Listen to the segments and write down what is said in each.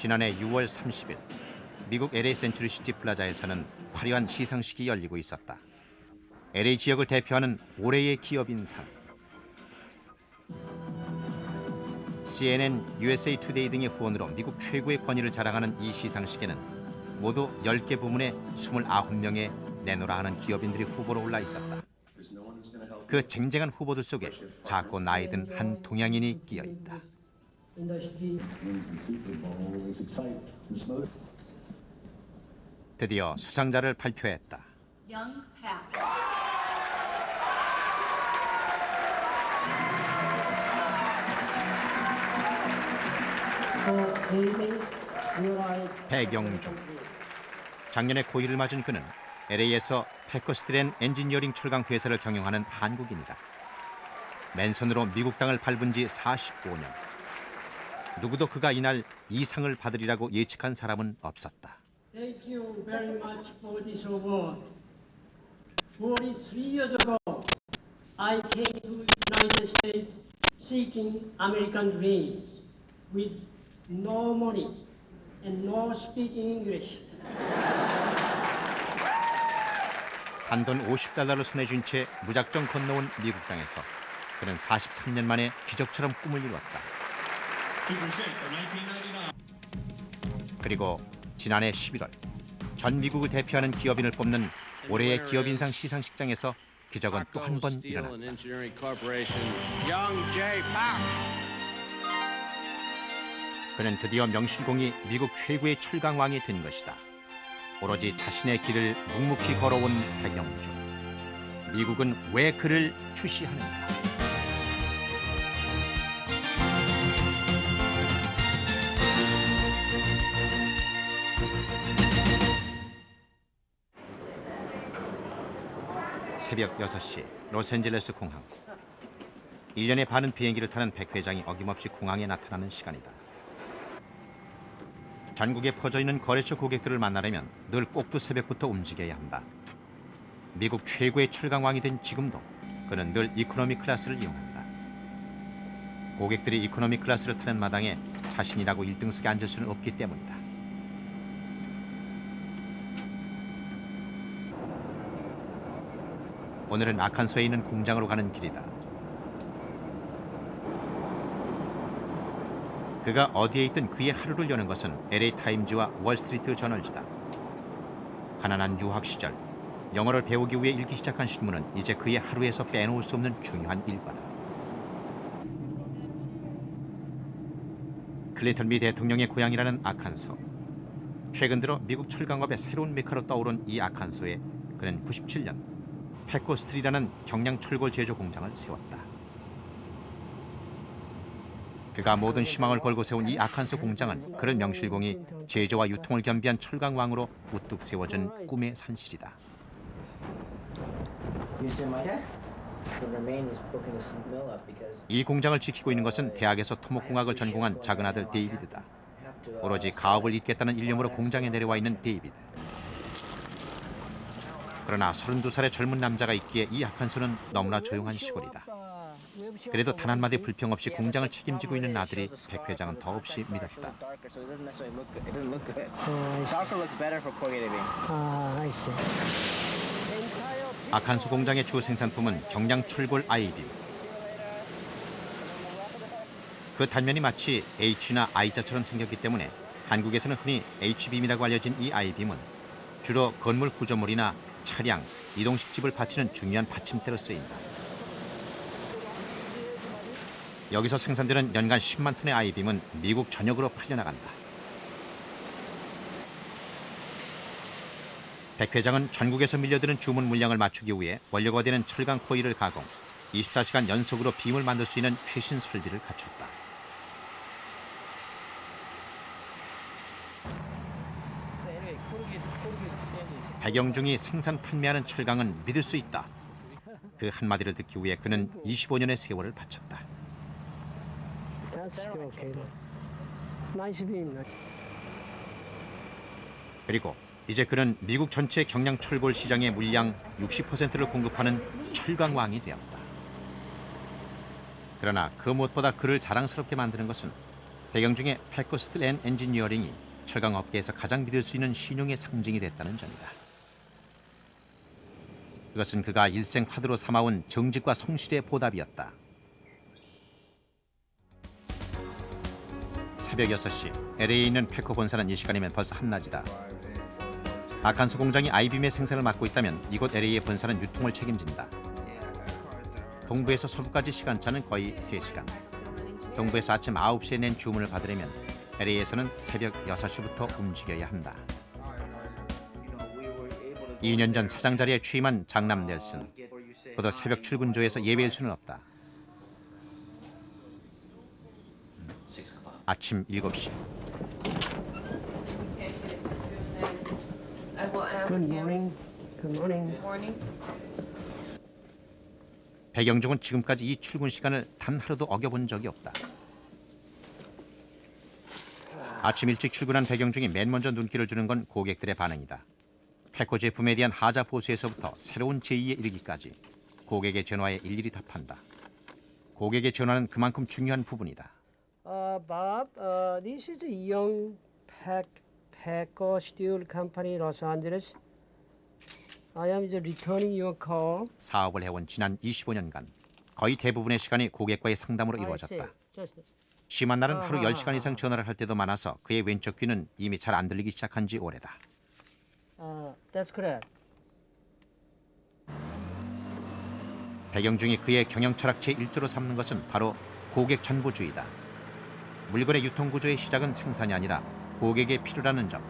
지난해 6월 30일 미국 LA 센츄리시티 플라자에서는 화려한 시상식이 열리고 있었다. LA 지역을 대표하는 올해의 기업인상, CNN, USA 투데이 등의 후원으로 미국 최고의 권위를 자랑하는 이 시상식에는 모두 10개 부문에 29명의 내노라 하는 기업인들이 후보로 올라 있었다. 그 쟁쟁한 후보들 속에 작고 나이 든 한 동양인이 끼어 있다. 드디어 수상자를 발표했다. 배경중. 작년에 고이를 맞은 그는 LA에서 패커스트렌 엔지니어링 철강 회사를 경영하는 한국인이다. 맨손으로 미국 땅을 밟은 지 45년. 누구도 그가 이날 이 상을 받으리라고 예측한 사람은 없었다. Thank you very much for this award. 43 years ago, I came to United States seeking American dreams with no money and no speaking English. 단돈 $50를 손에 쥔 채 무작정 건너온 미국 땅에서 그는 43년 만에 기적처럼 꿈을 이루었다. 그리고 지난해 11월 전 미국을 대표하는 기업인을 뽑는 올해의 기업인상 시상식장에서 기적은 또 한 번 일어났다. 그는 드디어 명실공히 미국 최고의 철강왕이 된 것이다. 오로지 자신의 길을 묵묵히 걸어온 배경중. 미국은 왜 그를 추시하는가? 새벽 6시 로스앤젤레스 공항. 1년에 반은 비행기를 타는 백 회장이 어김없이 공항에 나타나는 시간이다. 전국에 퍼져있는 거래처 고객들을 만나려면 늘 꼭두 새벽부터 움직여야 한다. 미국 최고의 철강왕이 된 지금도 그는 늘 이코노미 클래스를 이용한다. 고객들이 이코노미 클래스를 타는 마당에 자신이라고 1등석에 앉을 수는 없기 때문이다. 오늘은 아칸소에 있는 공장으로 가는 길이다. 그가 어디에 있든 그의 하루를 여는 것은 LA 타임즈와 월스트리트 저널지다. 가난한 유학 시절 영어를 배우기 위해 읽기 시작한 신문은 이제 그의 하루에서 빼놓을 수 없는 중요한 일과다. 클린턴 미 대통령의 고향이라는 아칸소. 최근 들어 미국 철강업의 새로운 메카로 떠오른 이 아칸소에 그는 97년 패커스트리라는 경량 철골 제조 공장을 세웠다. 그가 모든 희망을 걸고 세운 이 아칸소 공장은 그를 명실공히 제조와 유통을 겸비한 철강왕으로 우뚝 세워진 꿈의 산실이다. 이 공장을 지키고 있는 것은 대학에서 토목공학을 전공한 작은 아들 데이비드다. 오로지 가업을 잇겠다는 일념으로 공장에 내려와 있는 데이비드. 그러나 32살의 젊은 남자가 있기에 이 아칸소는 너무나 조용한 시골이다. 그래도 단 한마디 불평 없이 공장을 책임지고 있는 아들이 백 회장은 더없이 믿었다. 아칸소 공장의 주 생산품은 경량 철골 아이빔. 그 단면이 마치 H나 I자처럼 생겼기 때문에 한국에서는 흔히 H빔이라고 알려진 이 아이빔은 주로 건물 구조물이나 차량, 이동식집을 받치는 중요한 받침대로 쓰인다. 여기서 생산되는 연간 10만 톤의 아이빔은 미국 전역으로 팔려나간다. 백 회장은 전국에서 밀려드는 주문 물량을 맞추기 위해 원료가 되는 철강 코일을 가공, 24시간 연속으로 빔을 만들 수 있는 최신 설비를 갖췄다. 배경중이 생산 판매하는 철강은 믿을 수 있다. 그 한마디를 듣기 위해 그는 25년의 세월을 바쳤다. 그리고 이제 그는 미국 전체 경량 철골 시장의 물량 60%를 공급하는 철강왕이 되었다. 그러나 그 무엇보다 그를 자랑스럽게 만드는 것은 배경 중에 패커스틸 앤 엔지니어링이 철강 업계에서 가장 믿을 수 있는 신용의 상징이 됐다는 점이다. 그것은 그가 일생 화두로 삼아온 정직과 성실의 보답이었다. 새벽 6시 LA에 있는 패커 본사는 이 시간이면 벌써 한낮이다. 아칸소 공장이 아이빔의 생산을 맡고 있다면 이곳 LA의 본사는 유통을 책임진다. 동부에서 서부까지 시간차는 거의 3시간. 동부에서 아침 9시에 낸 주문을 받으려면 LA에서는 새벽 6시부터 움직여야 한다. 2년 전 사장 자리에 취임한 장남 넬슨. 그도 새벽 출근조에서 예배일 수는 없다. 아침 7시. Good morning. Good morning. 배경중은 지금까지 이 출근 시간을 단 하루도 어겨본 적이 없다. 아침 일찍 출근한 배경중이 맨 먼저 눈길을 주는 건 고객들의 반응이다. 패커 제품에 대한 하자 보수에서부터 새로운 제의에 이르기까지 고객의 전화에 일일이 답한다. 고객의 전화는 그만큼 중요한 부분이다. Bob, this is a young Packer Steel Company, Los Angeles. I am just returning your call. 사업을 해온 지난 25년간 거의 대부분의 시간이 고객과의 상담으로 이루어졌다. 심한 날은 하루 10시간 이상 전화를 할 때도 많아서 그의 왼쪽 귀는 이미 잘 안 들리기 시작한 지 오래다. That's correct. 배경중이 그의 경영 철학체의 일조로 삼는 것은 바로 고객 전부주의다. 물건의 유통 구조의 시작은 생산이 아니라 고객의 필요라는 점.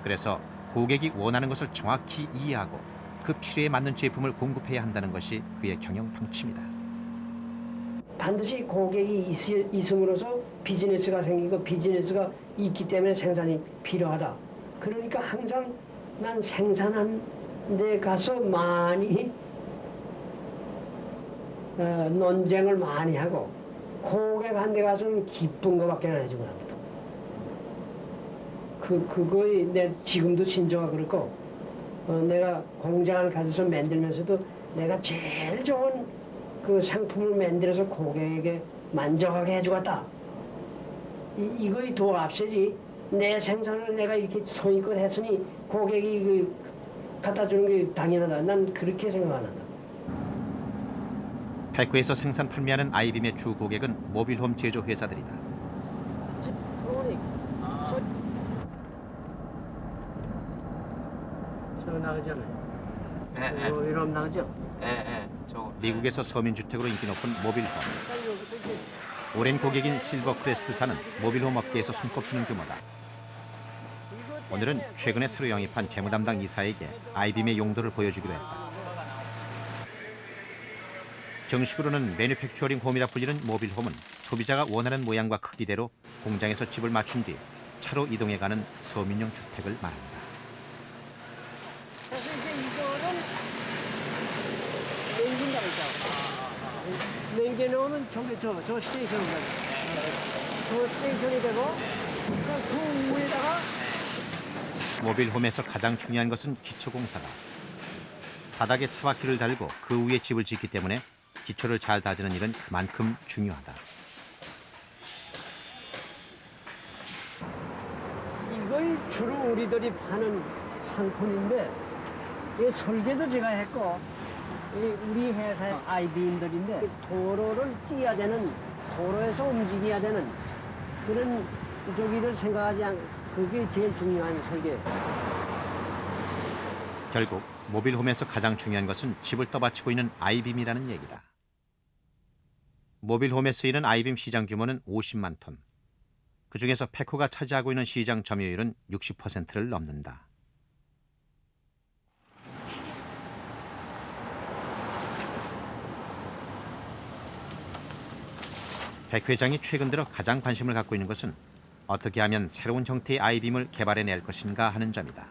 그래서 고객이 원하는 것을 정확히 이해하고 그 필요에 맞는 제품을 공급해야 한다는 것이 그의 경영 방침이다. 반드시 고객이 있음으로써 비즈니스가 생기고 비즈니스가 있기 때문에 생산이 필요하다. 그러니까 항상 난 생산한 데 가서 많이 논쟁을 많이 하고 고객한테 가서는 기쁜 거밖에 안 해주고 합니다. 그거에 내 지금도 신조가 그렇고 내가 공장을 가져서 만들면서도 내가 제일 좋은 그 상품을 만들어서 고객에게 만족하게 해주겠다. 이거이 더 앞서지. 내 생산을 내가 이렇게 성의껏 했으니 고객이 그 갖다 주는 게 당연하다. 난 그렇게 생각 안 한다. 패커에서 생산 판매하는 아이빔의 주 고객은 모빌홈 제조 회사들이다. 저 나가잖아요. 네, 이러면 나가죠? 네, 저거. 미국에서 서민주택으로 인기 높은 모빌홈. 오랜 고객인 실버크레스트사는 모빌홈 업계에서 손꼽히는 규모다. 오늘은 최근에 새로 영입한 재무담당 이사에게 아이빔의 용도를 보여주기로 했다. 정식으로는 매니팩처링 홈이라 불리는 모빌홈은 소비자가 원하는 모양과 크기대로 공장에서 집을 맞춘 뒤 차로 이동해가는 서민용 주택을 말한다. 그래서 이제 이거는 냉긴다고 했잖아. 냉겨놓으면 저 스테이션으로 가요. 저 스테이션이 되고 그 위에다가 모빌홈에서 가장 중요한 것은 기초공사다. 바닥에 차바퀴를 달고 그 위에 집을 짓기 때문에 기초를 잘 다지는 일은 그만큼 중요하다. 이걸 주로 우리들이 파는 상품인데 이 설계도 제가 했고 우리 회사의 아이빔들인데 도로를 뛰어야 되는 도로에서 움직여야 되는 그런 저기를 생각하지 않 그게 제일 중요한 설계. 결국 모빌홈에서 가장 중요한 것은 집을 떠받치고 있는 아이빔이라는 얘기다. 모빌홈에 쓰이는 아이빔 시장 규모는 50만 톤. 그중에서 패커가 차지하고 있는 시장 점유율은 60%를 넘는다. 백 회장이 최근 들어 가장 관심을 갖고 있는 것은 어떻게 하면 새로운 형태의 아이빔을 개발해낼 것인가 하는 점이다.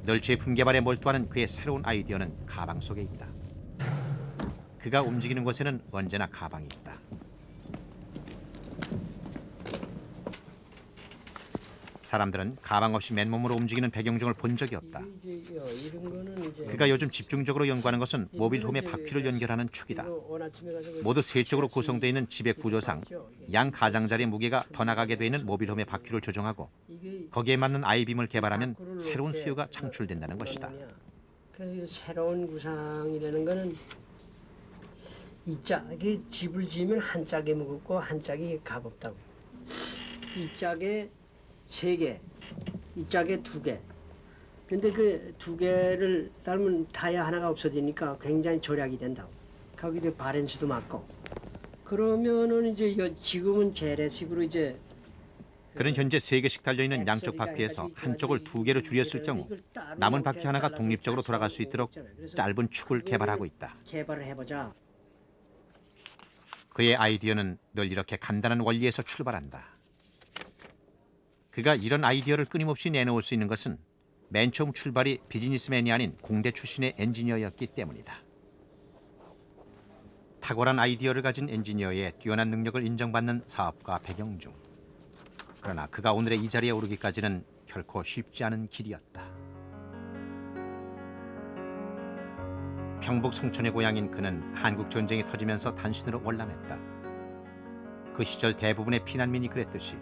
늘 제품 개발에 몰두하는 그의 새로운 아이디어는 가방 속에 있다. 그가 움직이는 곳에는 언제나 가방이 있다. 사람들은 가망 없이 맨몸으로 움직이는 백영종을 본 적이 없다. 이런 거는 이제 그가 요즘 집중적으로 연구하는 것은 모빌홈의 바퀴를 연결하는 축이다. 모두 세 쪽으로 구성되어 있는 집의 구조상 양 가장자리의 무게가 더 나가게 되어 있는 모빌홈의 바퀴를 조정하고 거기에 맞는 아이빔을 개발하면 새로운 수요가 창출된다는 것이다. 그래서 새로운 구상이라는 거는 이 짝이 집을 지으면 한 짝이 무겁고 한 짝이 가볍다고. 이 짝에 3개, 이 짝에 2개. 근데 그 2개를 닮은 타이어 하나가 없어지니까 굉장히 절약이 된다고. 거기에 바렌스도 맞고. 그러면은 이제 지금은 재래식으로 이제 그는 현재 3개씩 달려있는 양쪽 바퀴에서 한쪽을 2개로 줄였을 경우 남은 바퀴 하나가 독립적으로 돌아갈 수 있도록 짧은 축을 개발하고 있다. 개발을 해보자. 그의 아이디어는 늘 이렇게 간단한 원리에서 출발한다. 그가 이런 아이디어를 끊임없이 내놓을 수 있는 것은 맨 처음 출발이 비즈니스맨이 아닌 공대 출신의 엔지니어였기 때문이다. 탁월한 아이디어를 가진 엔지니어의 뛰어난 능력을 인정받는 사업가 백영중. 그러나 그가 오늘의 이 자리에 오르기까지는 결코 쉽지 않은 길이었다. 평북 송천의 고향인 그는 한국 전쟁이 터지면서 단신으로 월남했다. 그 시절 대부분의 피난민이 그랬듯이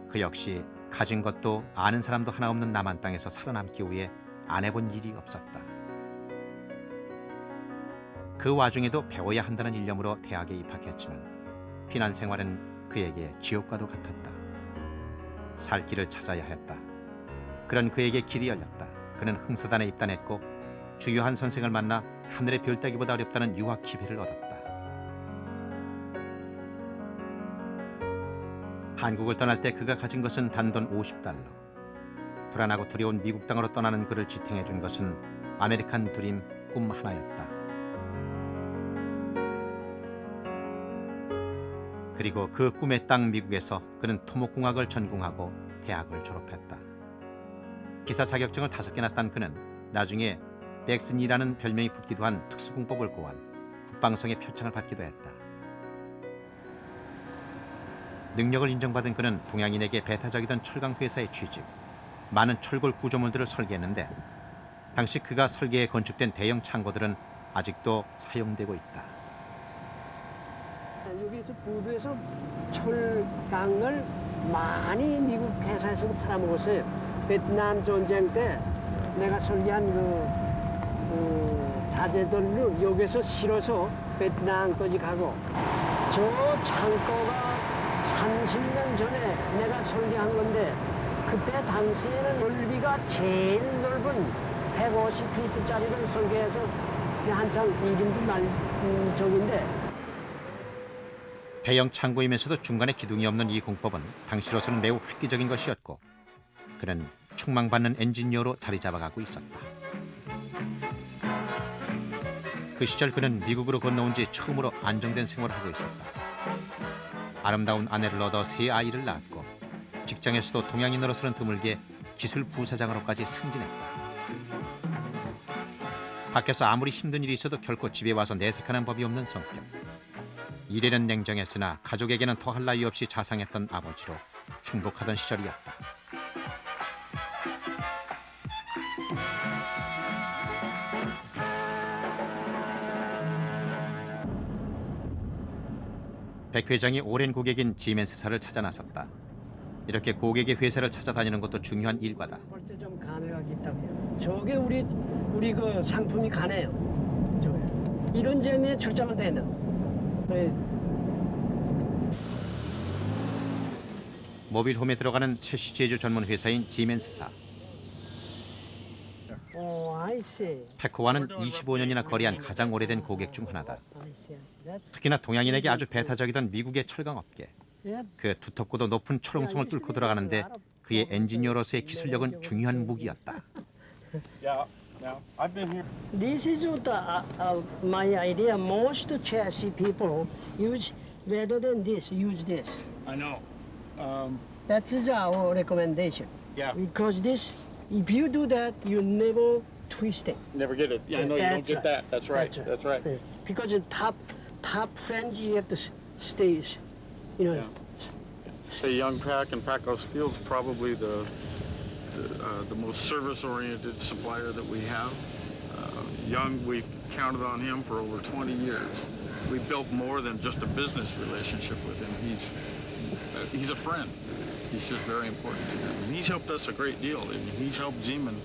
그 역시 가진 것도 아는 사람도 하나 없는 남한 땅에서 살아남기 위해 안 해본 일이 없었다. 그 와중에도 배워야 한다는 일념으로 대학에 입학했지만 피난 생활은 그에게 지옥과도 같았다. 살 길을 찾아야 했다. 그런 그에게 길이 열렸다. 그는 흥사단에 입단했고 주요한 선생을 만나 하늘의 별 따기보다 어렵다는 유학 기회를 얻었다. 한국을 떠날 때 그가 가진 것은 단돈 50달러. 불안하고 두려운 미국 땅으로 떠나는 그를 지탱해 준 것은 아메리칸 드림 꿈 하나였다. 그리고 그 꿈의 땅 미국에서 그는 토목공학을 전공하고 대학을 졸업했다. 기사 자격증을 5개나 딴 그는 나중에 백슨이라는 별명이 붙기도 한 특수공법을 고안 국방성의 표창을 받기도 했다. 능력을 인정받은 그는 동양인에게 배타적이던 철강 회사에 취직, 많은 철골 구조물들을 설계했는데 당시 그가 설계해 건축된 대형 창고들은 아직도 사용되고 있다. 여기서 부두에서 철강을 많이 미국 회사에서도 팔아먹었어요. 베트남 전쟁 때 내가 설계한 그 자재들을 여기서 실어서 베트남까지 가고, 저 창고가 30년 전에 내가 설계한 건데 그때 당시에는 넓이가 제일 넓은 150피트짜리를 설계해서 한참 이름도 날 적인데, 대형 창고이면서도 중간에 기둥이 없는 이 공법은 당시로서는 매우 획기적인 것이었고 그는 촉망받는 엔지니어로 자리 잡아가고 있었다. 그 시절 그는 미국으로 건너온 지 처음으로 안정된 생활을 하고 있었다. 아름다운 아내를 얻어 3 아이를 낳았고 직장에서도 동양인으로서는 드물게 기술 부사장으로까지 승진했다. 밖에서 아무리 힘든 일이 있어도 결코 집에 와서 내색하는 법이 없는 성격. 일에는 냉정했으나 가족에게는 더할 나위 없이 자상했던 아버지로 행복하던 시절이었다. 백 회장이 오랜 고객인 지멘스사를 찾아 나섰다. 이렇게 고객의 회사를 찾아다니는 것도 중요한 일과다. 벌써 좀 감회가 깊다고요. 저게 우리 그 상품이 가네요. 저게 이런 재미에 출장을 다녀. 모빌홈에 들어가는 채시 제조 전문 회사인 지멘스사. I see. 페코와는 25년이나 거래한 가장 오래된 고객 중 하나다. I see. That's 특히나 동양인에게 아주 배타적이던 미국의 철강업계. yeah. 그 두텁고도 높은 철옹성을 뚫고 들어가는데 그의 엔지니어로서의 기술력은 중요한 무기였다. Yeah, yeah. I've been here. This is what my idea. Most chassis people use rather than this. Use this. I know. That is our recommendation. Yeah. Because this, if you do that, you never twist it. Never get it. Yeah, I know you don't That's get right. that. That's right. That's right. Yeah. Because the top flange you have to stay, you know, Yeah. Say Young Pack and Paco Steel is probably the most service-oriented supplier that we have. Young, we've counted on him for over 20 years. We built more than just a business relationship with him. He's a friend. He's just very important to them. And he's helped us a great deal. I mean, he's helped Zeman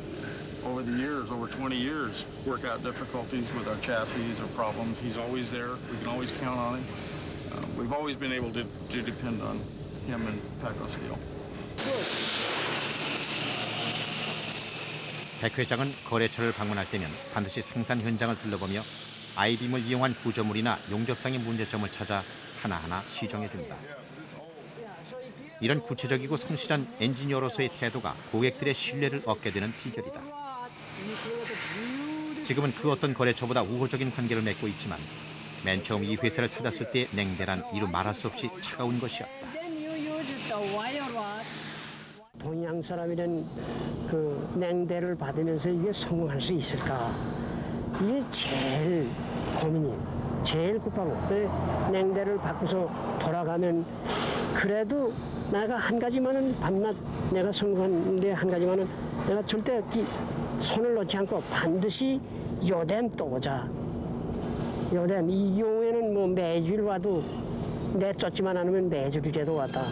over the years, over 20 years, work out difficulties with our chassis or problems. He's always there. We can always count on him. We've always been able to depend on him and Paco Steel. 백 회장은 거래처를 방문할 때면 반드시 생산 현장을 둘러보며 아이빔을 이용한 구조물이나 용접상의 문제점을 찾아 하나하나 시정해준다. 이런 구체적이고 성실한 엔지니어로서의 태도가 고객들의 신뢰를 얻게 되는 비결이다. 지금은 그 어떤 거래처보다 우호적인 관계를 맺고 있지만 맨 처음 이 회사를 찾았을 때의 냉대란 이루 말할 수 없이 차가운 것이었다. 동양 사람이란 그 냉대를 받으면서 이게 성공할 수 있을까? 이게 제일 고민이에요. 제일 급하고 냉대를 받고서 돌아가면 그래도 내가 한 가지만은 밤낮 내가 성공하는데 한 가지만은 내가 절대 손을 놓지 않고 반드시 요댐 또 오자. 요댐 이 경우에는 뭐 매주일 와도 내쫓지만 않으면 매주일이라도 왔다.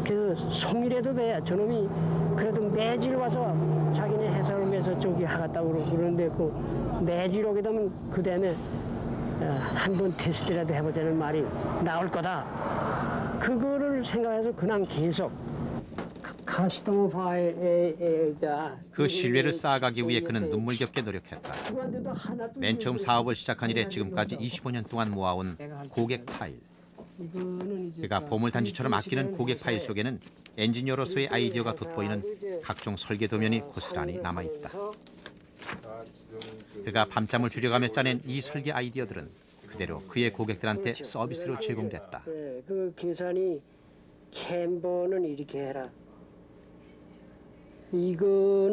그래서 송이라도 배야 저놈이 그래도 매주일 와서 자기네 회사를 위해서 저기 하겠다고 그러는데 그 매주일 오게 되면 그 다음에 한 번 테스트라도 해보자는 말이 나올 거다. 그거를 생각해서 그냥 계속 커스터머 파일에 그 신뢰를 쌓아가기 위해 그는 눈물겹게 노력했다. 맨 처음 사업을 시작한 이래 지금까지 25년 동안 모아온 고객 파일. 그가 보물단지처럼 아끼는 고객 파일 속에는 엔지니어로서의 아이디어가 돋보이는 각종 설계 도면이 고스란히 남아있다. 그가 밤잠을 줄여가며 짜낸 이 설계 아이디어들은 그대로 그의 고객들한테 서비스로 제공됐다. 그 계산이 캠버는 이렇게 해라. 이거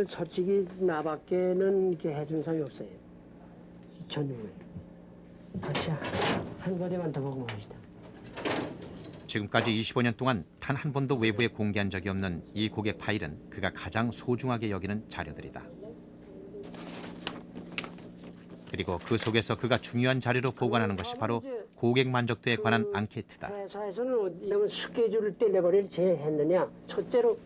솔직히 나밖에는 이렇게 해준 사람이 없어요. 전용을. 다시 한 거대만 더 보고 봅시다. 지금까지 25년 동안 단 한 번도 외부에 공개한 적이 없는 이 고객 파일은 그가 가장 소중하게 여기는 자료들이다. 그리고 그 속에서 그가 중요한 자료로 보관하는 것이 바로 고객 만족도에 관한 앙케이트다. 회사에서는 이런 스케줄을 텔레버리를 했느냐, 첫째로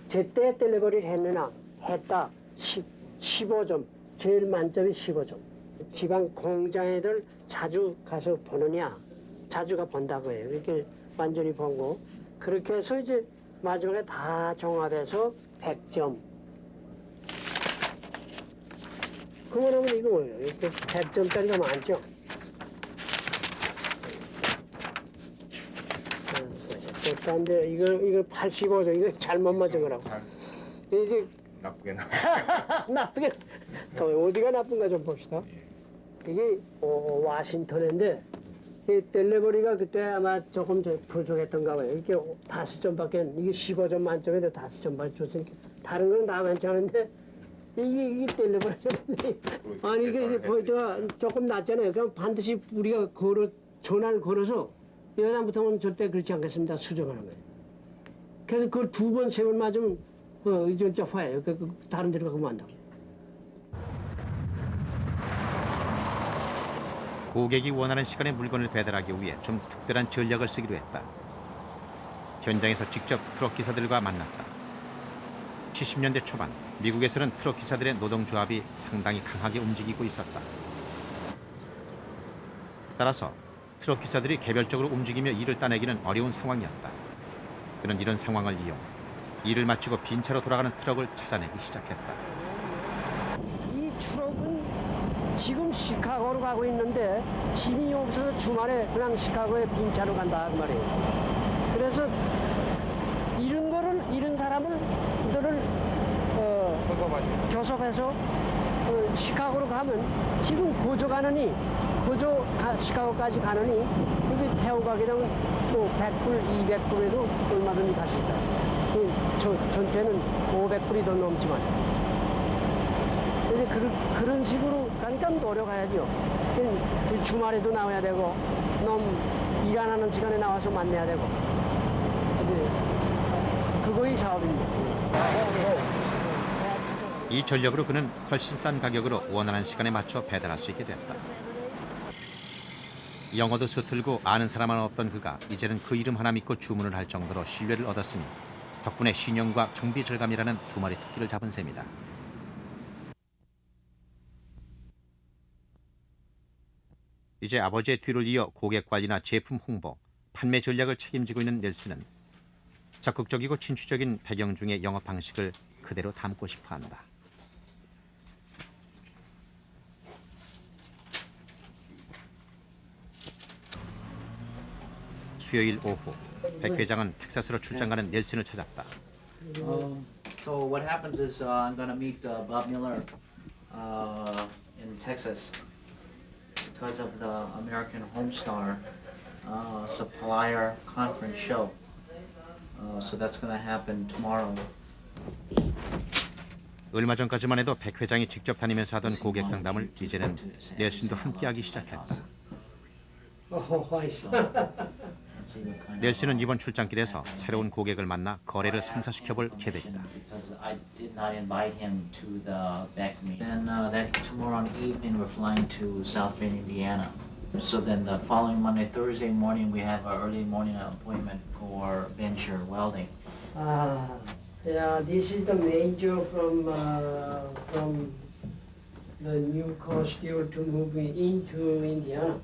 제때 텔레버리를 했느냐, 했다. 15점, 제일 만점이 15점. 지방 공장애들 자주 가서 보느냐, 자주가 본다고 해요. 이렇게 완전히 보고 그렇게 해서 이제 마지막에 다 종합해서 100점. 그만하면 이거 뭐예요? 이렇게 100점짜리가 많죠? 그런데 이거 85점, 이거 잘못 맞은 거라고. 이제 나쁘게 나쁘게. 더 어디가 나쁜가 좀 봅시다. 이게 워싱턴인데 이 델리버리가 그때 아마 조금 부족했던가 봐요. 이렇게 5점밖에 이게 15점 만점인데 5점만 줬으니까 다른 건 다 괜찮은데 이게 델리버리 아니 이게 포인트가 조금 낮잖아요. 그럼 반드시 우리가 전화를 걸어서 여담부터는 절대 그렇지 않겠습니다. 수정하는 거예요. 그래서 그걸 2번, 3번 맞으면 이제 화해요. 다른 데로 가면 안 된다고. 고객이 원하는 시간에 물건을 배달하기 위해 좀 특별한 전략을 쓰기로 했다. 현장에서 직접 트럭 기사들과 만났다. 70년대 초반 미국에서는 트럭 기사들의 노동조합이 상당히 강하게 움직이고 있었다. 따라서 트럭 기사들이 개별적으로 움직이며 일을 따내기는 어려운 상황이었다. 그는 이런 상황을 이용 일을 마치고 빈차로 돌아가는 트럭을 찾아내기 시작했다. 이 트럭은 지금 시카고로 가고 있는데 짐이 없어서 주말에 그냥 시카고에 빈차로 간다 그 말이에요. 그래서 이런 사람들을 교섭해서 시카고로 가면 지금 시카고까지 가느니 여기 태워 가게 되면 또 100불, 200불에도 얼마든지 갈 수 있다. 전체는 500불이 더 넘지만. 이제 그런 식으로 그러니까 노력해야죠. 주말에도 나와야 되고 일 안 하는 시간에 나와서 만나야 되고 그거의 사업입니다. 이 전력으로 그는 훨씬 싼 가격으로 원하는 시간에 맞춰 배달할 수 있게 됐다. 영어도 서툴고 아는 사람은 없던 그가 이제는 그 이름 하나 믿고 주문을 할 정도로 신뢰를 얻었으니 덕분에 신용과 경비 절감이라는 두 마리 토끼를 잡은 셈이다. 이제 아버지의 뒤를 이어 고객 관리나 제품 홍보, 판매 전략을 책임지고 있는 넬슨은 적극적이고 친추적인 백영중의 영업 방식을 그대로 담고 싶어한다. 수요일 오후 백 회장은 텍사스로 출장 가는 넬슨을 찾았다. So what happens is I'm going to meet Bob Miller in Texas because of the American Homestar Supplier Conference show. So that's going to happen tomorrow. 얼마 전까지만 해도 백 회장이 직접 다니면서 하던 고객 상담을 이제는 넬슨도 함께하기 시작했다. I see. 넬슨은 이번 출장길에서 새로운 고객을 만나 거래를 성사시켜볼 계획이다. Because I did not invite him to the back meeting. Then that tomorrow evening we're flying to South Bend, Indiana. So then the following Monday, Thursday morning we have our early morning appointment for Venture Welding. Yeah, this is the major from the new car steel to move into Indiana.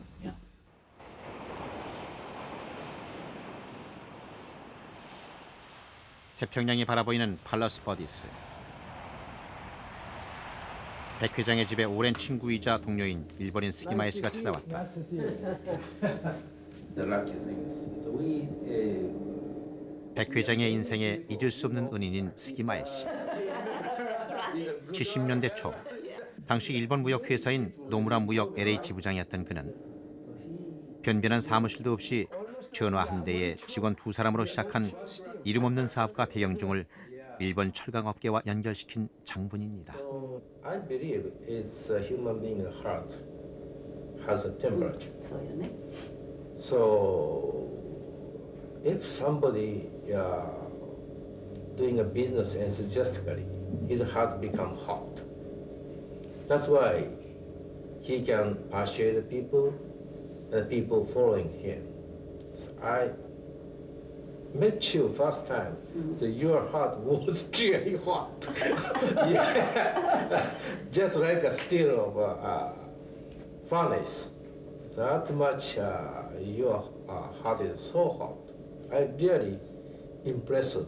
태평양이 바라보이는 팔러스 버디스. 백 회장의 집에 오랜 친구이자 동료인 일본인 스기마에 씨가 찾아왔다. 백 회장의 인생에 잊을 수 없는 은인인 스기마에 씨. 70년대 초 당시 일본 무역 회사인 노무라 무역 LA 지부장이었던 그는 변변한 사무실도 없이 전화 한 대에 직원 두 사람으로 시작한 이름 없는 사업가 백영중을 일본 철강업계와 연결시킨 장본인이다. I believe it's a human being heart has a temperature. So if somebody doing a business enthusiastically, his heart become hot. That's why he can persuade people and people following him. So I met you first time, so your heart was really hot. Yeah. Just like a steel of a furnace. That much your heart is so hot. I really impressed.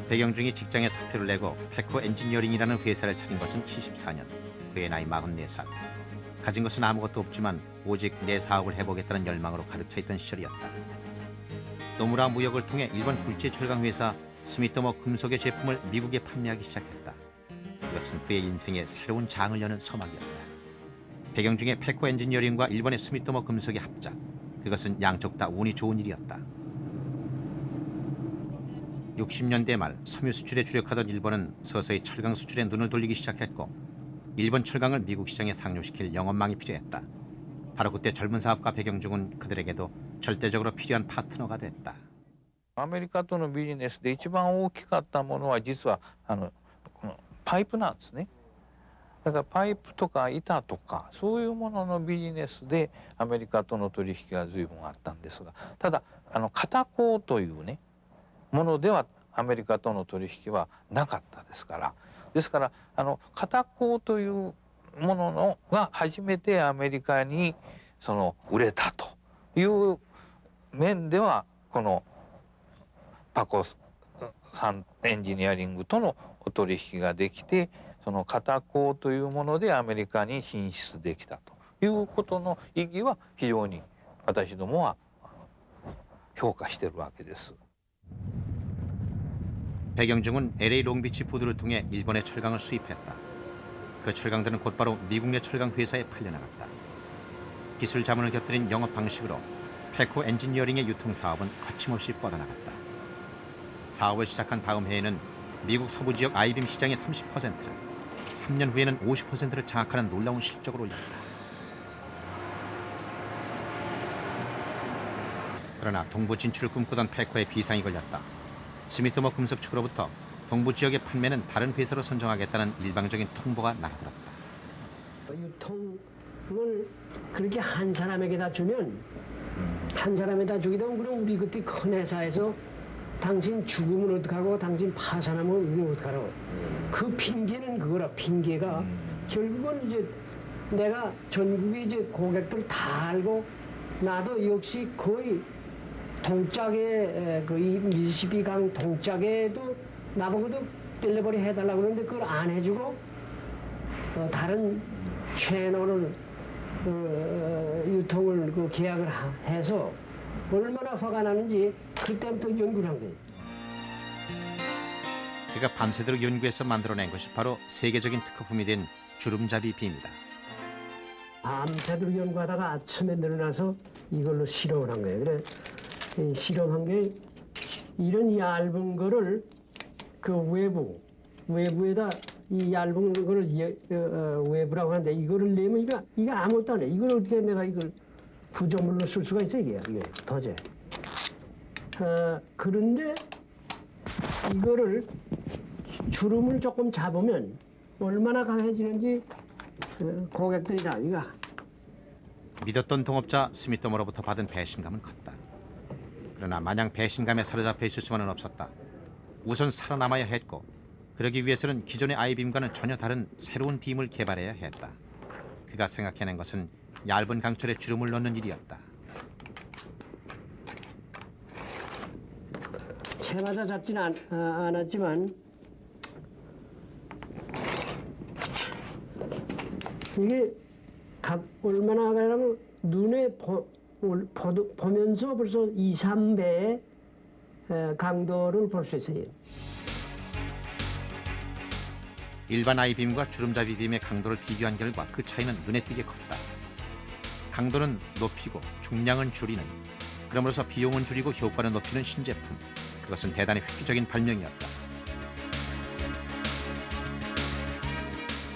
백영중이 직장에 사표를 내고 페코 엔지니어링이라는 회사를 차린 것은 74년. 그의 나이 44살. 가진 것은 아무것도 없지만 오직 내 사업을 해보겠다는 열망으로 가득 차 있던 시절이었다. 노무라 무역을 통해 일본 굴지의 철강 회사 스미토모 금속의 제품을 미국에 판매하기 시작했다. 이것은 그의 인생에 새로운 장을 여는 서막이었다. 백영중의 페코 엔지니어링과 일본의 스미토모 금속의 합작. 그것은 양쪽 다 운이 좋은 일이었다. 60년대 말 섬유 수출에 주력하던 일본은 서서히 철강 수출에 눈을 돌리기 시작했고 일본 철강을 미국 시장에 상륙시킬 영업망이 필요했다. 바로 그때 젊은 사업가 백영중은 그들에게도 절대적으로 필요한 파트너가 됐다. アメリカとのビジネスで一番大きかったものは実はこのパイプなんですね。だからパイプとか板とかそういうもののビジネスでアメリカとの取引が随分あったんですが、ただ片鋼というねものではアメリカとの取引はなかったですから、ですから片鋼というもののが初めてアメリカに売れたという面ではこのパコさんエンジニアリングとのお取引ができて、その片鋼というものでアメリカに進出できたということの意義は非常に私どもは評価しているわけです。 백영중은 LA 롱비치 포드를 통해 일본의 철강을 수입했다. 그 철강들은 곧바로 미국 내 철강 회사에 팔려나갔다. 기술 자문을 곁들인 영업 방식으로 페코 엔지니어링의 유통 사업은 거침없이 뻗어나갔다. 사업을 시작한 다음 해에는 미국 서부 지역 아이빔 시장의 30%를, 3년 후에는 50%를 장악하는 놀라운 실적을 올렸다. 그러나 동부 진출을 꿈꾸던 패커에 비상이 걸렸다. 스미토모 금속 측으로부터 동부 지역의 판매는 다른 회사로 선정하겠다는 일방적인 통보가 날아들었다. 유통을 그렇게 한 사람에게다 주면 한 사람에다 주게 되면 그럼 우리 그때 큰 회사에서 당신 죽으면 어떡하고 당신 파산하면 어떡하라고. 그 핑계는 그거라. 핑계가 결국은 이제 내가 전국의 이제 고객들 다 알고 나도 역시 거의 동짝에 그 이 미시시피 강 동짝에도 나보고도 딜리버리 해달라고 그러는데 그걸 안 해주고 다른 채널을 유통을 그 계약을 해서 얼마나 화가 나는지 그때부터 연구를 한 거예요. 그가 밤새도록 연구해서 만들어낸 것이 바로 세계적인 특허품이 된 주름잡이 빔이다. 밤새도록 연구하다가 아침에 늘어나서 이걸로 실험을 한 거예요. 그래 실험한 게 이런 얇은 거를 그 외부에다 이 얇은 거를 외부라고 하는데 이거를 내면 이거 아무것도 안 해. 이걸 어떻게 내가 이걸 구조물로 쓸 수가 있어 이게 도저히. 그런데 이거를 주름을 조금 잡으면 얼마나 강해지는지 고객들이 다 이거. 믿었던 동업자 스미토모로부터 받은 배신감은 컸다. 그러나 마냥 배신감에 사로잡혀 있을 수만은 없었다. 우선 살아남아야 했고 그러기 위해서는 기존의 아이빔과는 전혀 다른 새로운 빔을 개발해야 했다. 그가 생각해낸 것은 얇은 강철에 주름을 넣는 일이었다. 채맞아 잡지는 않았지만 이게 얼마나 가냐면 눈에 보면서 벌써 2, 3배의 강도를 볼 수 있어요. 일반 아이빔과 주름잡이 빔의 강도를 비교한 결과 그 차이는 눈에 띄게 컸다. 강도는 높이고 중량은 줄이는, 그러므로서 비용은 줄이고 효과는 높이는 신제품. 그것은 대단히 획기적인 발명이었다.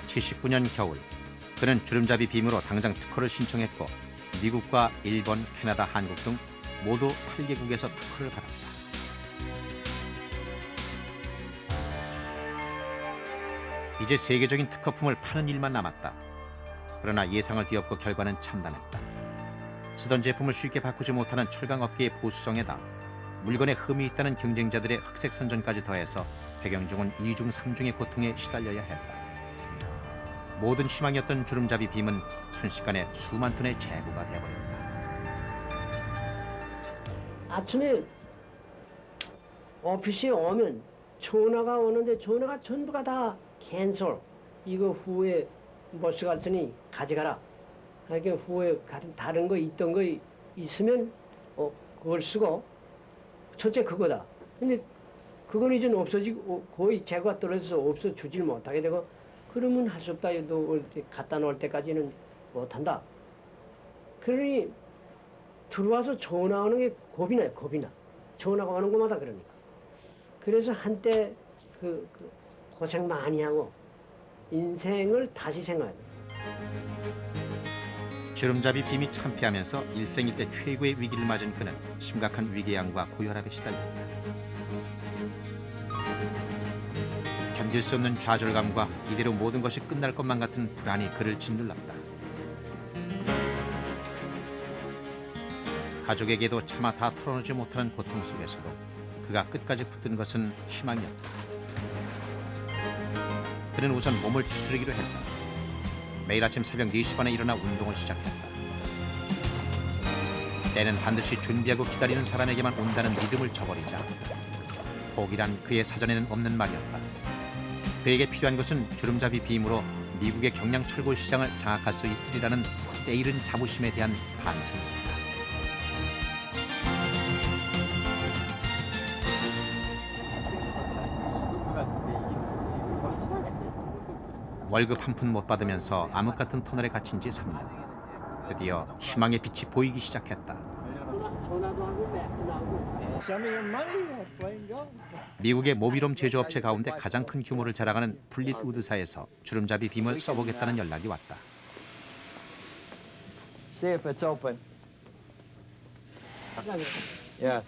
79년 겨울 그는 주름잡이 빔으로 당장 특허를 신청했고 미국과 일본, 캐나다, 한국 등 모두 8개국에서 특허를 받았다. 이제 세계적인 특허품을 파는 일만 남았다. 그러나 예상을 뒤엎고 결과는 참담했다. 쓰던 제품을 쉽게 바꾸지 못하는 철강업계의 보수성에다 물건에 흠이 있다는 경쟁자들의 흑색 선전까지 더해서 백영종은 2중 3중의 고통에 시달려야 했다. 모든 희망이었던 주름잡이 빔은 순식간에 수만 톤의 재고가 되어버렸다. 아침에 오피스에 오면 전화가 오는데 전화가 전부가 다 캔슬. 이거 후에 버스 갈 테니 가져가라. 그러니까 후에 다른 거 있던 거 있으면 그걸 쓰고 첫째 그거다. 근데 그건 이제는 없어지고 거의 재고가 떨어져서 없어지질 못하게 되고 그러면 할 수 없다. 너 갖다 놓을 때까지는 못한다. 그러니 들어와서 전화 오는 게 겁이 나. 전화가 오는 것마다 그러니까. 그래서 한때 그 고생 많이 하고 인생을 다시 생각해. 주름잡이 빔이 참패하면서 일생일대 최고의 위기를 맞은 그는 심각한 위궤양과 고혈압에 시달렸다. 견딜 수 없는 좌절감과 이대로 모든 것이 끝날 것만 같은 불안이 그를 짓눌렀다. 가족에게도 차마 다 털어놓지 못하는 고통 속에서도 그가 끝까지 붙든 것은 희망이었다. 그는 우선 몸을 추스르기로 했다. 매일 아침 새벽 4시 반에 일어나 운동을 시작했다. 때는 반드시 준비하고 기다리는 사람에게만 온다는 믿음을 저버리자 포기란 그의 사전에는 없는 말이었다. 그에게 필요한 것은 주름잡이 빔으로 미국의 경량 철골 시장을 장악할 수 있으리라는 때이른 자부심에 대한 반성이었다. 월급 한 푼 못 받으면서 암흑 같은 터널에 갇힌 지 3년. 드디어 희망의 빛이 보이기 시작했다. 전화도 하고 맥도 나오고. 미국의 모빌홈 제조업체 가운데 가장 큰 규모를 자랑하는 플릿우드사에서 주름잡이 빔을 써보겠다는 연락이 왔다. See if it's open. Yeah.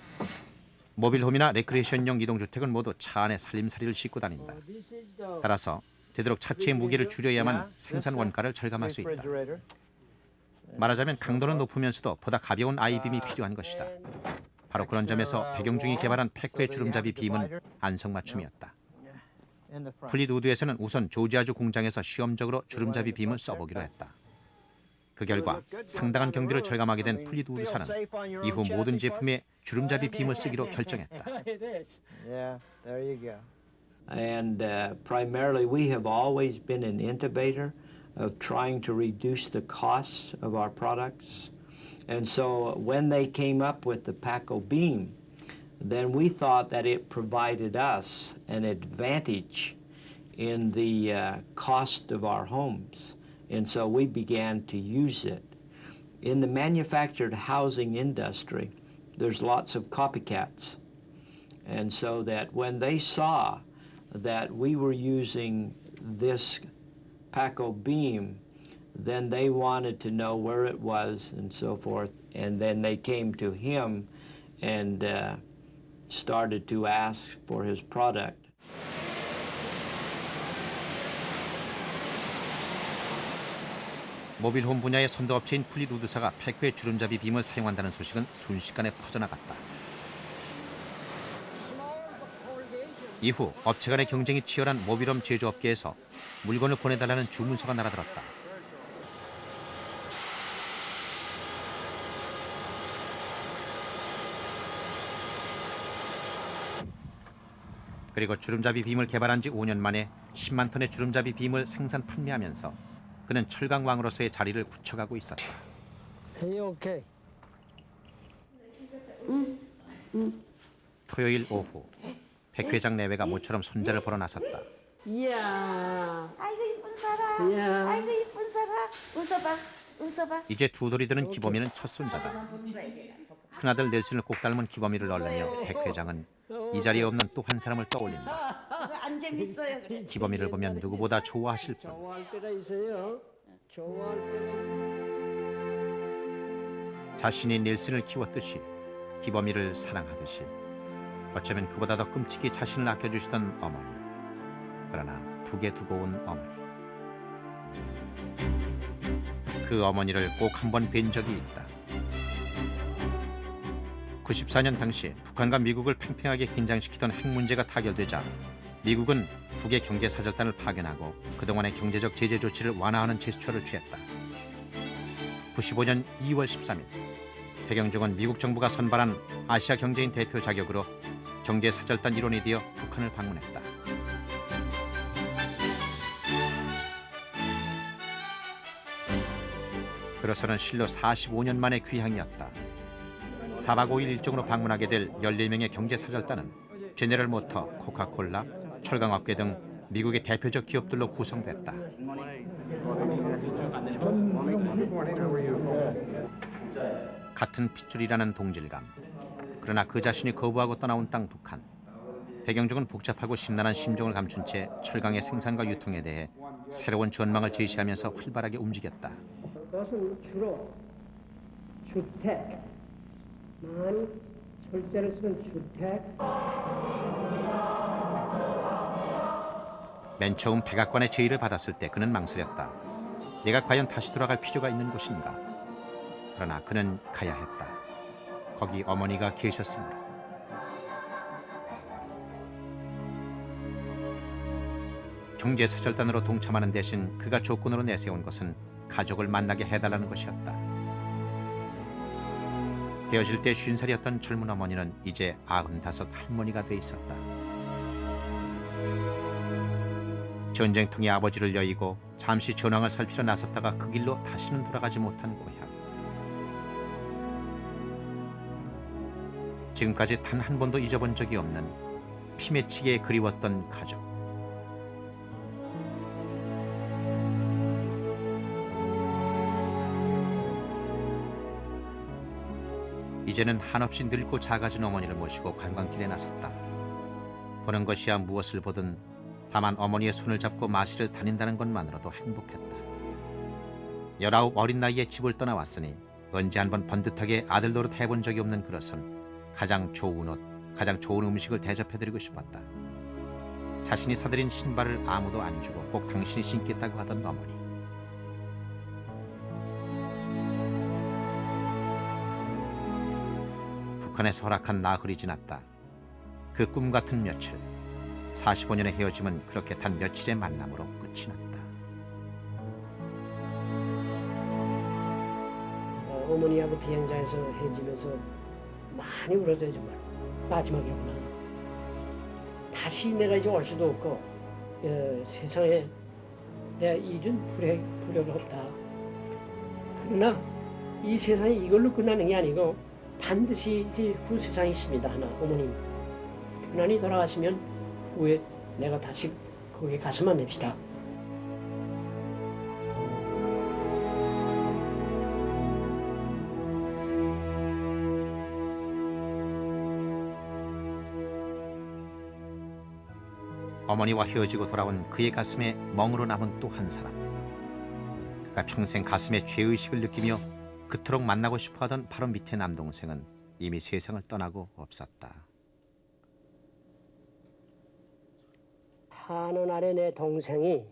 모빌홈이나 레크레이션용 이동주택은 모두 차 안에 살림살이를 싣고 다닌다. This is the 따라서 되도록 차체의 무게를 줄여야만 생산 원가를 절감할 수 있다. Refrigerator. 말하자면 강도는 높으면서도 보다 가벼운 아이빔이 필요한 것이다. 바로 그런 점에서 백영중이 개발한 패크의 주름잡이 빔은 안성맞춤이었다. In the front. 플릿 우드에서는 우선 조지아주 공장에서 시험적으로 주름잡이 빔을 써보기로 했다. 그 결과 상당한 경비를 절감하게 된 플릿 우드사는 이후 모든 제품에 주름잡이 빔을 쓰기로 결정했다. it is. Yeah, there you go. And primarily, we have always been an innovator of trying to reduce the costs of our products. And so when they came up with the Paco beam, then we thought that it provided us an advantage in the cost of our homes. And so we began to use it. In the manufactured housing industry, there's lots of copycats. And so that when they saw that we were using this Paco beam, then they wanted to know where it was and so forth. And then they came to him and started to ask for his product. 모빌홈 분야의 선도업체인 플릿 우드사가 패크의 주름잡이 빔을 사용한다는 소식은 순식간에 퍼져나갔다. 이후 업체 간의 경쟁이 치열한 모빌홈 제조업계에서 물건을 보내달라는 주문서가 날아들었다. 그리고 주름잡이 빔을 개발한 지 5년 만에 10만 톤의 주름잡이 빔을 생산 판매하면서 그는 철강왕으로서의 자리를 굳혀가고 있었다. Hey, okay. 토요일 오후 백 회장 내외가 모처럼 손자를 보러 나섰다. Yeah. 아이고 이쁜 사람. 야. 아이고 이쁜 사람. 웃어봐. 웃어봐. 이제 두 돌이 드는 기범이는 첫 손자다. 큰아들 넬슨을 꼭 닮은 기범이를 얼르며 백 회장은 이 자리에 없는 또 한 사람을 떠올린다. 그거 안 재밌어요 그래. 기범이를 보면 누구보다 좋아하실 분. 좋아할 때가 있어요. 좋아할 때가. 자신이 넬슨을 키웠듯이 기범이를 사랑하듯이 어쩌면 그보다 더 끔찍이 자신을 아껴주시던 어머니. 그러나 북에 두고 온 어머니. 그 어머니를 꼭 한번 뵌 적이 있다. 94년 당시 북한과 미국을 팽팽하게 긴장시키던 핵 문제가 타결되자 미국은 북의 경제사절단을 파견하고 그동안의 경제적 제재 조치를 완화하는 제스처를 취했다. 95년 2월 13일 백영중은 미국 정부가 선발한 아시아 경제인 대표 자격으로 경제사절단 일원이 되어 북한을 방문했다. 그로서는 실로 45년 만의 귀향이었다. 4박 5일 일정으로 방문하게 될 14명의 경제사절단은 제네럴 모터, 코카콜라, 철강업계 등 미국의 대표적 기업들로 구성됐다. 같은 핏줄이라는 동질감. 그러나 그 자신이 거부하고 떠나온 땅 북한. 백영중은 복잡하고 심란한 심정을 감춘 채 철강의 생산과 유통에 대해 새로운 전망을 제시하면서 활발하게 움직였다. 그것은 주로 주택, 많이 철제를 쓰는 주택. 맨 처음 백악관의 제의를 받았을 때 그는 망설였다. 내가 과연 다시 돌아갈 필요가 있는 곳인가? 그러나 그는 가야 했다. 거기 어머니가 계셨으므로. 경제사절단으로 동참하는 대신 그가 조건으로 내세운 것은 가족을 만나게 해달라는 것이었다. 헤어질 때 50살이었던 젊은 어머니는 이제 95 할머니가 돼 있었다. 전쟁통이 아버지를 여의고 잠시 전황을 살피러 나섰다가 그 길로 다시는 돌아가지 못한 고향. 지금까지 단 한 번도 잊어본 적이 없는 피 맺히게 그리웠던 가족. 이제는 한없이 늙고 작아진 어머니를 모시고 관광길에 나섰다. 보는 것이야 무엇을 보든 다만 어머니의 손을 잡고 마실을 다닌다는 것만으로도 행복했다. 19 어린 나이에 집을 떠나왔으니 언제 한번 번듯하게 아들 노릇 해본 적이 없는 그릇은 가장 좋은 옷, 가장 좋은 음식을 대접해드리고 싶었다. 자신이 사들인 신발을 아무도 안 주고 꼭 당신이 신겠다고 하던 어머니. 북한에서 허락한 나흘이 지났다. 그 꿈 같은 며칠, 45년의 헤어짐은 그렇게 단 며칠의 만남으로 끝이 났다. 어머니하고 비행장에서 헤어지면서 많이 울었어요 정말. 마지막이구나. 다시 내가 이제 올 수도 없고 세상에 내가 잃은 불효가 없다. 그러나 이 세상이 이걸로 끝나는 게 아니고 반드시 이제 후 세상이 있습니다. 하나 어머니 편안히 돌아가시면 후에 내가 다시 거기 가서 만납시다. 어머니와 헤어지고 돌아온 그의 가슴에 멍으로 남은 또 한 사람. 그가 평생 가슴에 죄의식을 느끼며 그토록 만나고 싶어하던 바로 밑에 남동생은 이미 세상을 떠나고 없었다. 하는 아래 내 동생이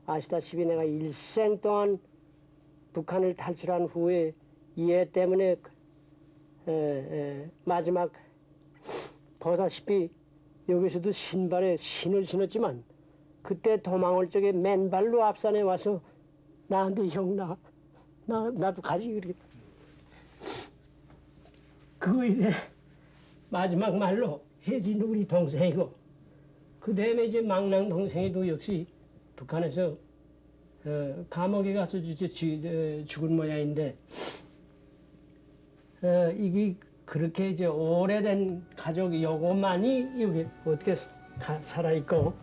아시다시피 내가 일생 동안 북한을 탈출한 후에 이해 때문에 마지막 보다시피 여기서도 신발에 신을 신었지만 그때 도망올 적에 맨발로 앞산에 와서 나한테 형 나도 가지 그렇게 그거에 대해 마지막 말로 혜진 우리 동생이고 그 다음에 이제 망랑 동생이도 역시 북한에서 감옥에 가서 죽은 모양인데 이게 그렇게 이제 오래된 가족이 요것만이 여기 어떻게 살아 있고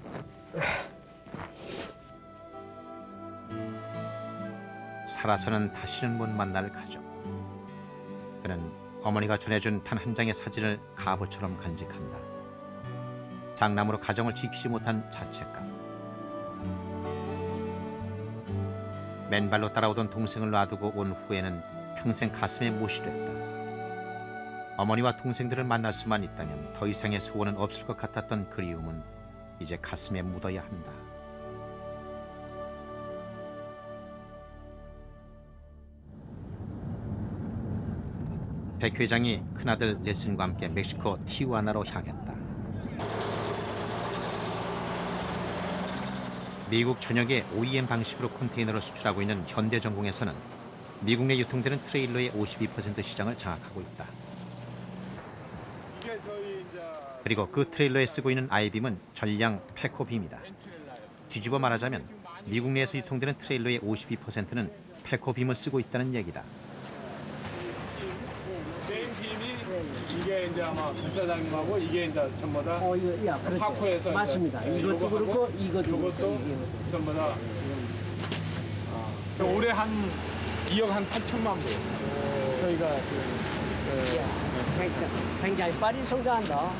살아서는 다시는 못 만날 가족. 그는 어머니가 전해준 단 한 장의 사진을 가보처럼 간직한다. 장남으로 가정을 지키지 못한 자책감. 맨발로 따라오던 동생을 놔두고 온 후에는 평생 가슴에 못이 됐다. 어머니와 동생들을 만날 수만 있다면 더 이상의 소원은 없을 것 같았던 그리움은 이제 가슴에 묻어야 한다. 백 회장이 큰아들 레슨과 함께 멕시코 티후아나로 향했다. 미국 전역에 OEM 방식으로 컨테이너를 수출하고 있는 현대전공에서는 미국 내 유통되는 트레일러의 52% 시장을 장악하고 있다. 그리고 그 트레일러에 쓰고 있는 아이빔은 전량 패코빔이다. 뒤집어 말하자면 미국 내에서 유통되는 트레일러의 52%는 패코빔을 쓰고 있다는 얘기다. 이게 이제 아마 부사장님하고 이게 이제 전부 다 이거 그렇죠. 파코에서 맞습니다. 이제 이것도 요거 그렇고 하고 이것도 요것도 전부 다 지금 올해 한 2억 한 8천만 불. 저희가 굉장히 빨리 성장한다.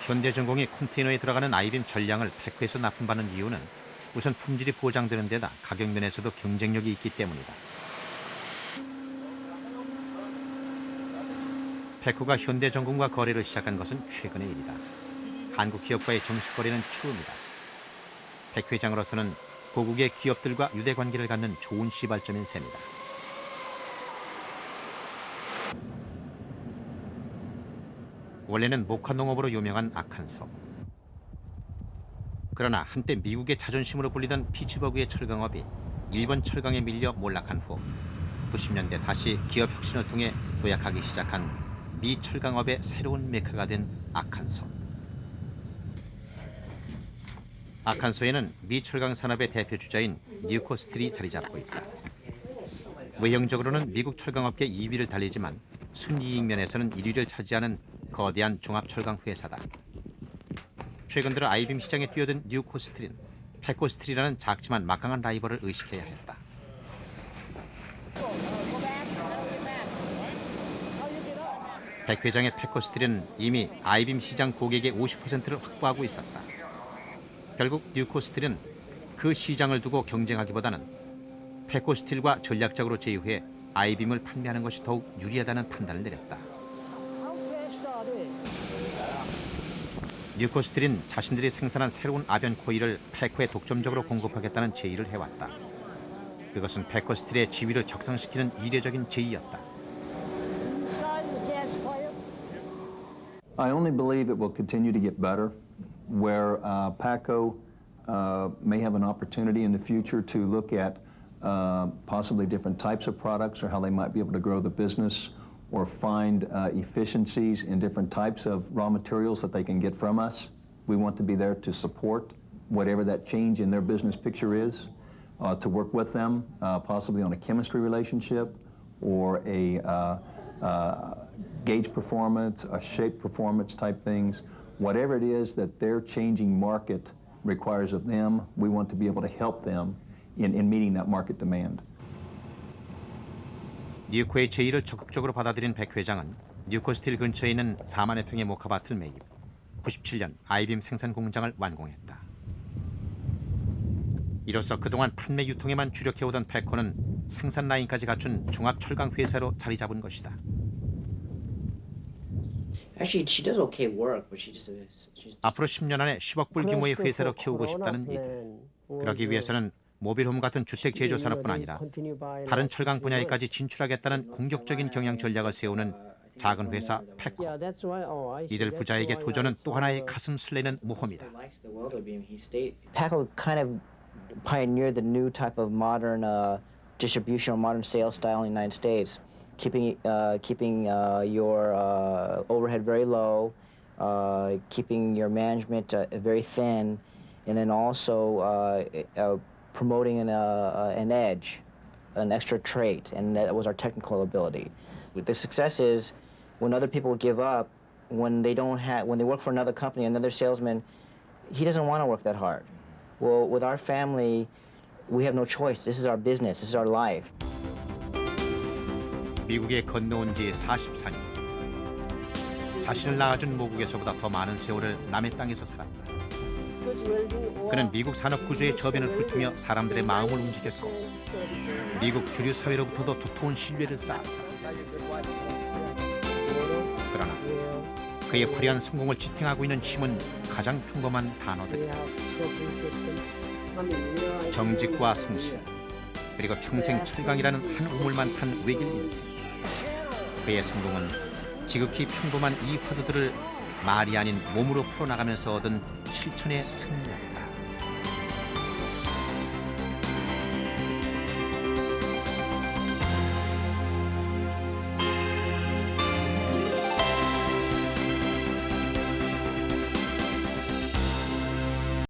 현대전공이 컨테이너에 들어가는 아이빔 전량을 패코에서 납품받는 이유는 우선 품질이 보장되는 데다 가격 면에서도 경쟁력이 있기 때문이다. 패코가 현대전공과 거래를 시작한 것은 최근의 일이다. 한국 기업과의 정식 거래는 처음이다. 백 회장으로서는 고국의 기업들과 유대 관계를 갖는 좋은 시발점인 셈이다. 원래는 목화농업으로 유명한 아칸소. 그러나 한때 미국의 자존심으로 불리던 피츠버그의 철강업이 일본 철강에 밀려 몰락한 후 90년대 다시 기업 혁신을 통해 도약하기 시작한 미 철강업의 새로운 메카가 된 아칸소. 아칸소에는 미 철강 산업의 대표 주자인 뉴코스틸이 자리 잡고 있다. 외형적으로는 미국 철강업계 2위를 달리지만 순이익 면에서는 1위를 차지하는 거대한 종합 철강 회사다. 최근 들어 아이빔 시장에 뛰어든 뉴코스틸은 패코스틸이라는 작지만 막강한 라이벌을 의식해야 했다. 백 회장의 패코스틸은 이미 아이빔 시장 고객의 50%를 확보하고 있었다. 결국 뉴코스틸은 그 시장을 두고 경쟁하기보다는 패코 스틸과 전략적으로 제휴해 아이빔을 판매하는 것이 더욱 유리하다는 판단을 내렸다. 뉴코 스틸은 자신들이 생산한 새로운 아변 코일을 패코에 독점적으로 공급하겠다는 제의를 해왔다. 그것은 패코 스틸의 지위를 격상시키는 이례적인 제의였다. I only believe it will continue to get better, where PACCO may have an opportunity in the future to look at possibly different types of products or how they might be able to grow the business or find efficiencies in different types of raw materials that they can get from us. We want to be there to support whatever that change in their business picture is, to work with them, possibly on a chemistry relationship or a gauge performance, shape performance type things. Whatever it is that their changing market requires of them, we want to be able to help them in meeting that market demand. 뉴코의 제의를 적극적으로 받아들인 백 회장은 뉴코 스틸 근처에 있는 4만여 평의 모카밭을 매입, 97년 아이빔 생산 공장을 완공했다. 이로써 그동안 판매 유통에만 주력해오던 패코는 생산 라인까지 갖춘 종합 철강 회사로 자리 잡은 것이다. Actually, she does okay work, but she's 앞으로 10년 안에 10억 불 규모의 회사로 키우고 싶다는 이들. 그러기 위해서는 모빌홈 같은 주택 제조 산업뿐 아니라 다른 철강 분야에까지 진출하겠다는 공격적인 경영 전략을 세우는 작은 회사 패코. 이들 부자에게 도전은 또 하나의 가슴 설레는 모험이다. PACCO kind of pioneered the new type of modern distribution or modern sales style in the United States, keeping your overhead very low, keeping your management very thin, and then also promoting an edge, an extra trait, and that was our technical ability. The success is when other people give up, when they work for another company, another salesman, he doesn't want to work that hard. Well, with our family, we have no choice. This is our business. This is our life. 미국에 건너온 지 44년. 자신을 낳아준 모국에서보다 더 많은 세월을 남의 땅에서 살았다. 그는 미국 산업 구조의 저변을 훑으며 사람들의 마음을 움직였고 미국 주류 사회로부터도 두터운 신뢰를 쌓았다. 그러나 그의 화려한 성공을 지탱하고 있는 힘은 가장 평범한 단어들이다. 정직과 성실, 그리고 평생 철강이라는 한 우물만 탄 외길 인생. 그의 성공은 지극히 평범한 이 화두들을 말이 아닌 몸으로 풀어나가면서 얻은 실천의 승리였다.